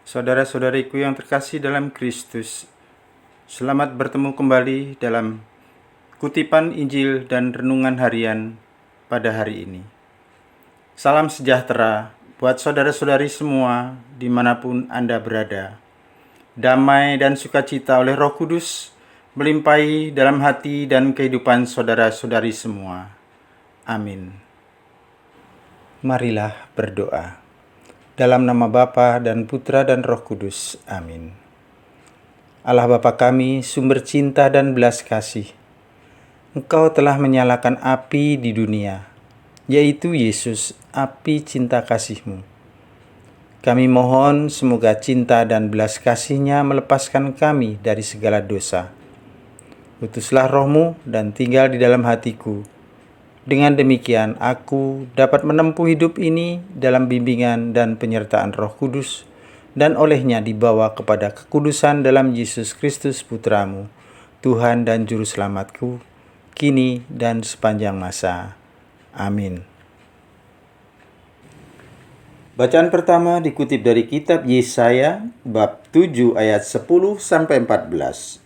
Saudara-saudariku yang terkasih dalam Kristus, selamat bertemu kembali dalam kutipan Injil dan renungan harian pada hari ini. Salam sejahtera buat saudara-saudari semua dimanapun Anda berada. Damai dan sukacita oleh Roh Kudus melimpahi dalam hati dan kehidupan saudara-saudari semua. Amin. Marilah berdoa. Dalam nama Bapa dan Putra dan Roh Kudus. Amin. Allah Bapa kami, sumber cinta dan belas kasih, Engkau telah menyalakan api di dunia, yaitu Yesus, api cinta kasih-Mu. Kami mohon semoga cinta dan belas kasih-Nya melepaskan kami dari segala dosa. Utuslah Roh-Mu dan tinggal di dalam hatiku. Dengan demikian, aku dapat menempuh hidup ini dalam bimbingan dan penyertaan Roh Kudus, dan olehnya dibawa kepada kekudusan dalam Yesus Kristus Putra-Mu, Tuhan dan Juru Selamatku, kini dan sepanjang masa. Amin. Bacaan pertama dikutip dari kitab Yesaya, bab 7 ayat 10-14.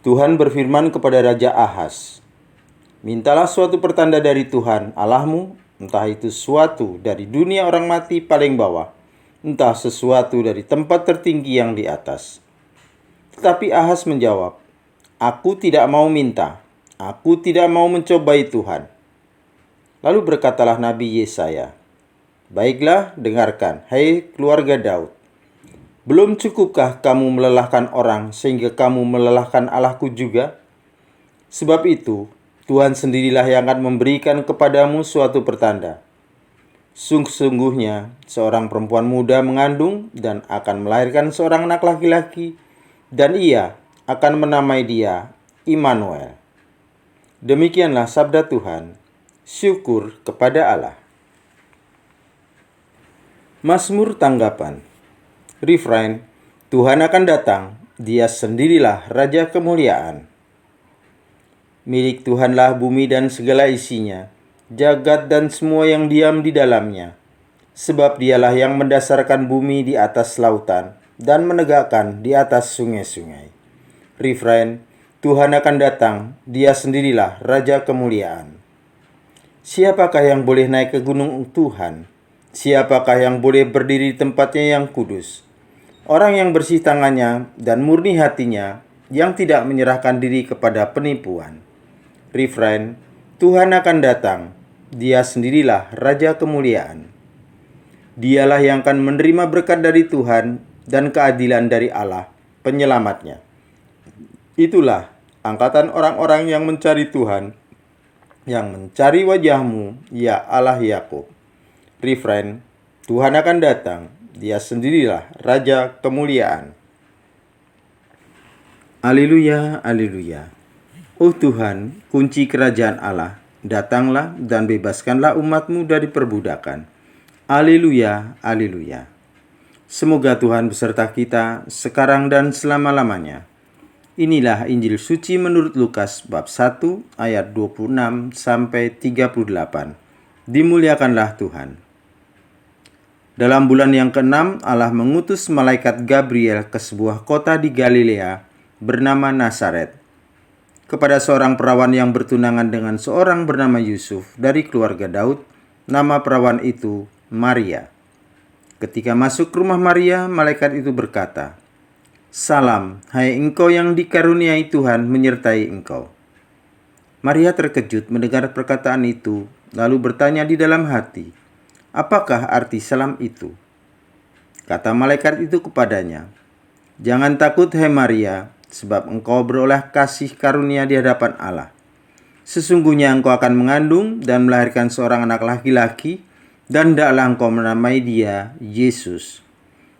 Tuhan berfirman kepada Raja Ahaz, "Mintalah suatu pertanda dari Tuhan Allahmu, entah itu suatu dari dunia orang mati paling bawah, entah sesuatu dari tempat tertinggi yang di atas." Tetapi Ahaz menjawab, "Aku tidak mau minta, aku tidak mau mencobai Tuhan." Lalu berkatalah Nabi Yesaya, "Baiklah, dengarkan, hai keluarga Daud. Belum cukupkah kamu melelahkan orang sehingga kamu melelahkan Allahku juga? Sebab itu, Tuhan sendirilah yang akan memberikan kepadamu suatu pertanda. Sungguh-sungguhnya seorang perempuan muda mengandung dan akan melahirkan seorang anak laki-laki, dan ia akan menamai dia Immanuel." Demikianlah sabda Tuhan. Syukur kepada Allah. Mazmur tanggapan. Refrain, Tuhan akan datang, Dia sendirilah Raja kemuliaan. Milik Tuhanlah bumi dan segala isinya, jagat dan semua yang diam di dalamnya. Sebab Dialah yang mendasarkan bumi di atas lautan dan menegakkan di atas sungai-sungai. Refrain, Tuhan akan datang, Dia sendirilah Raja kemuliaan. Siapakah yang boleh naik ke gunung Tuhan? Siapakah yang boleh berdiri di tempatnya yang kudus? Orang yang bersih tangannya dan murni hatinya, yang tidak menyerahkan diri kepada penipuan. Refrain, Tuhan akan datang, Dia sendirilah Raja kemuliaan. Dialah yang akan menerima berkat dari Tuhan dan keadilan dari Allah, penyelamatnya. Itulah angkatan orang-orang yang mencari Tuhan, yang mencari wajah-Mu, ya Allah Yakub. Refrain, Tuhan akan datang, Dia sendirilah Raja kemuliaan. Haleluya, haleluya. Oh Tuhan, kunci kerajaan Allah, datanglah dan bebaskanlah umat-Mu dari perbudakan. Haleluya, haleluya. Semoga Tuhan beserta kita sekarang dan selama-lamanya. Inilah Injil suci menurut Lukas bab 1 ayat 26-38. Dimuliakanlah Tuhan. Dalam bulan yang ke-6, Allah mengutus malaikat Gabriel ke sebuah kota di Galilea bernama Nazaret, kepada seorang perawan yang bertunangan dengan seorang bernama Yusuf dari keluarga Daud. Nama perawan itu Maria. Ketika masuk ke rumah Maria, malaikat itu berkata, "Salam, hai engkau yang dikaruniai Tuhan menyertai engkau." Maria terkejut mendengar perkataan itu, lalu bertanya di dalam hati, "Apakah arti salam itu?" Kata malaikat itu kepadanya, "Jangan takut, hai Maria, sebab engkau beroleh kasih karunia di hadapan Allah. Sesungguhnya engkau akan mengandung dan melahirkan seorang anak laki-laki, dan hendaklah engkau menamai dia Yesus.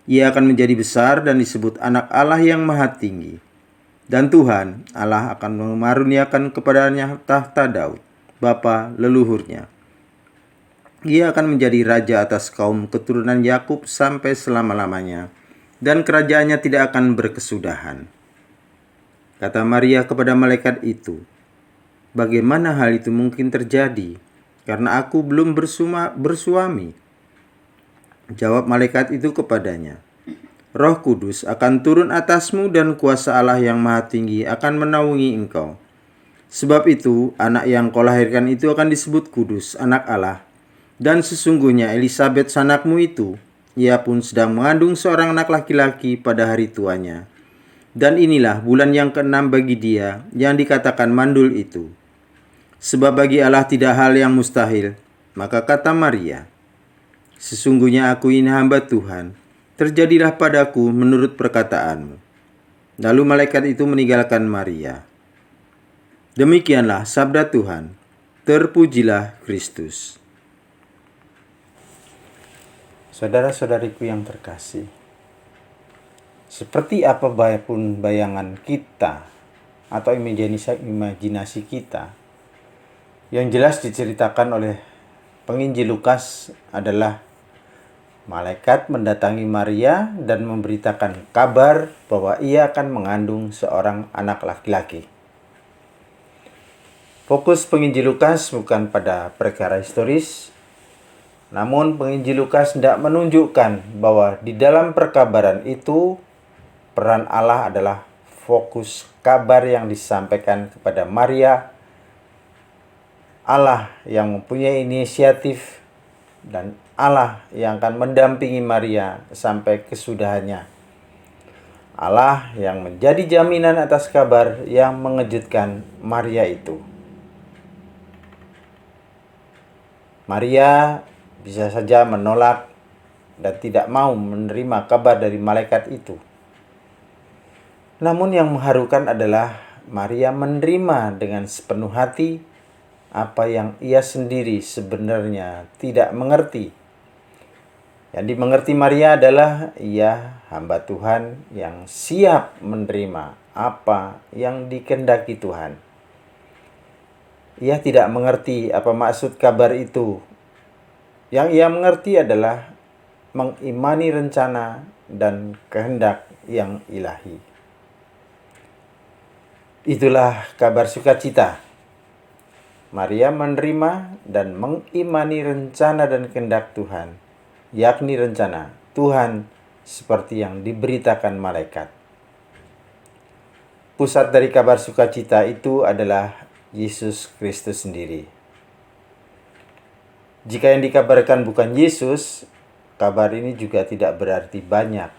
Ia akan menjadi besar dan disebut Anak Allah yang Maha Tinggi. Dan Tuhan Allah akan mengaruniakan kepadanya tahta Daud, bapa leluhurnya. Ia akan menjadi raja atas kaum keturunan Yakub sampai selama-lamanya, dan kerajaannya tidak akan berkesudahan." Kata Maria kepada malaikat itu, "Bagaimana hal itu mungkin terjadi? Karena aku belum bersuami." Jawab malaikat itu kepadanya, Roh Kudus akan turun atasmu dan kuasa Allah yang Maha Tinggi akan menaungi engkau. Sebab itu, anak yang kau lahirkan itu akan disebut kudus, anak Allah. Dan sesungguhnya Elisabet sanakmu itu, ia pun sedang mengandung seorang anak laki-laki pada hari tuanya. Dan inilah bulan yang keenam bagi dia yang dikatakan mandul itu. Sebab bagi Allah tidak hal yang mustahil. Maka kata Maria, sesungguhnya aku ini hamba Tuhan, terjadilah padaku menurut perkataanmu. Lalu malaikat itu meninggalkan Maria. Demikianlah sabda Tuhan. Terpujilah Kristus. Saudara-saudariku yang terkasih, seperti apa pun bayangan kita atau imajinasi kita, yang jelas diceritakan oleh penginjil Lukas adalah malaikat mendatangi Maria dan memberitakan kabar bahwa ia akan mengandung seorang anak laki-laki. Fokus penginjil Lukas bukan pada perkara historis, namun penginjil Lukas hendak menunjukkan bahwa di dalam perkabaran itu peran Allah adalah fokus kabar yang disampaikan kepada Maria. Allah yang mempunyai inisiatif dan Allah yang akan mendampingi Maria sampai kesudahannya. Allah yang menjadi jaminan atas kabar yang mengejutkan Maria itu. Maria bisa saja menolak dan tidak mau menerima kabar dari malaikat itu. Namun yang mengharukan adalah Maria menerima dengan sepenuh hati apa yang ia sendiri sebenarnya tidak mengerti. Yang dimengerti Maria adalah ia hamba Tuhan yang siap menerima apa yang dikehendaki Tuhan. Ia tidak mengerti apa maksud kabar itu. Yang ia mengerti adalah mengimani rencana dan kehendak yang ilahi. Itulah kabar sukacita. Maria menerima dan mengimani rencana dan kehendak Tuhan, yakni rencana Tuhan seperti yang diberitakan malaikat. Pusat dari kabar sukacita itu adalah Yesus Kristus sendiri. Jika yang dikabarkan bukan Yesus, kabar ini juga tidak berarti banyak.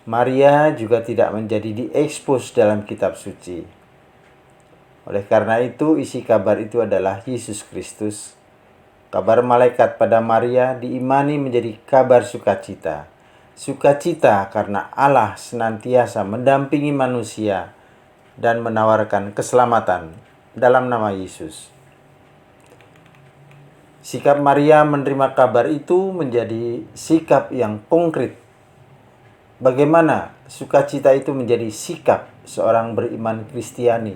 Maria juga tidak menjadi diekspos dalam kitab suci. Oleh karena itu, isi kabar itu adalah Yesus Kristus. Kabar malaikat pada Maria diimani menjadi kabar sukacita. Sukacita karena Allah senantiasa mendampingi manusia dan menawarkan keselamatan dalam nama Yesus. Sikap Maria menerima kabar itu menjadi sikap yang konkret. Bagaimana sukacita itu menjadi sikap seorang beriman Kristiani?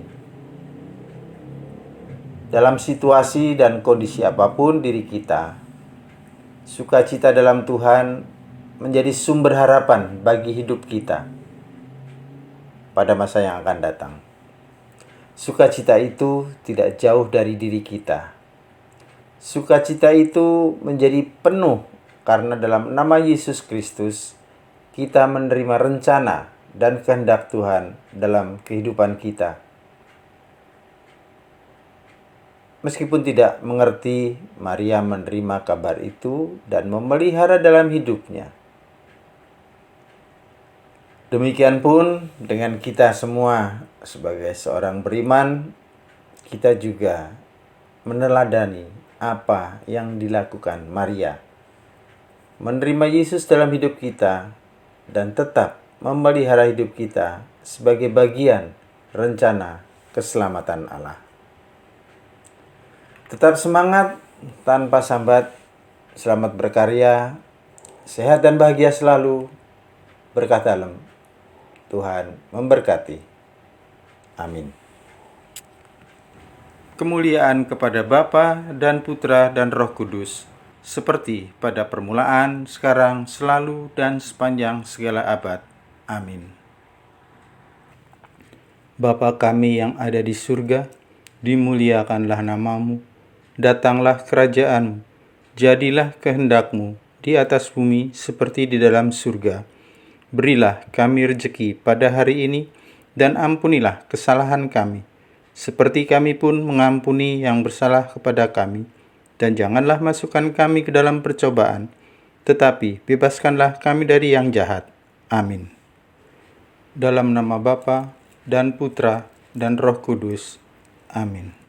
Dalam situasi dan kondisi apapun diri kita, sukacita dalam Tuhan menjadi sumber harapan bagi hidup kita pada masa yang akan datang. Sukacita itu tidak jauh dari diri kita. Sukacita itu menjadi penuh karena dalam nama Yesus Kristus kita menerima rencana dan kehendak Tuhan dalam kehidupan kita. Meskipun tidak mengerti, Maria menerima kabar itu dan memelihara dalam hidupnya. Demikian pun dengan kita semua sebagai seorang beriman, kita juga meneladani apa yang dilakukan Maria. Menerima Yesus dalam hidup kita dan tetap memelihara hidup kita sebagai bagian rencana keselamatan Allah. Tetap semangat, tanpa sambat, selamat berkarya, sehat dan bahagia selalu, berkah dalam. Tuhan memberkati. Amin. Kemuliaan kepada Bapa dan Putra dan Roh Kudus, seperti pada permulaan, sekarang, selalu, dan sepanjang segala abad. Amin. Bapa kami yang ada di surga, dimuliakanlah namamu, datanglah kerajaan-Mu, jadilah kehendak-Mu di atas bumi seperti di dalam surga. Berilah kami rejeki pada hari ini, dan ampunilah kesalahan kami, seperti kami pun mengampuni yang bersalah kepada kami. Dan janganlah masukkan kami ke dalam percobaan, tetapi bebaskanlah kami dari yang jahat. Amin. Dalam nama Bapa dan Putra dan Roh Kudus. Amin.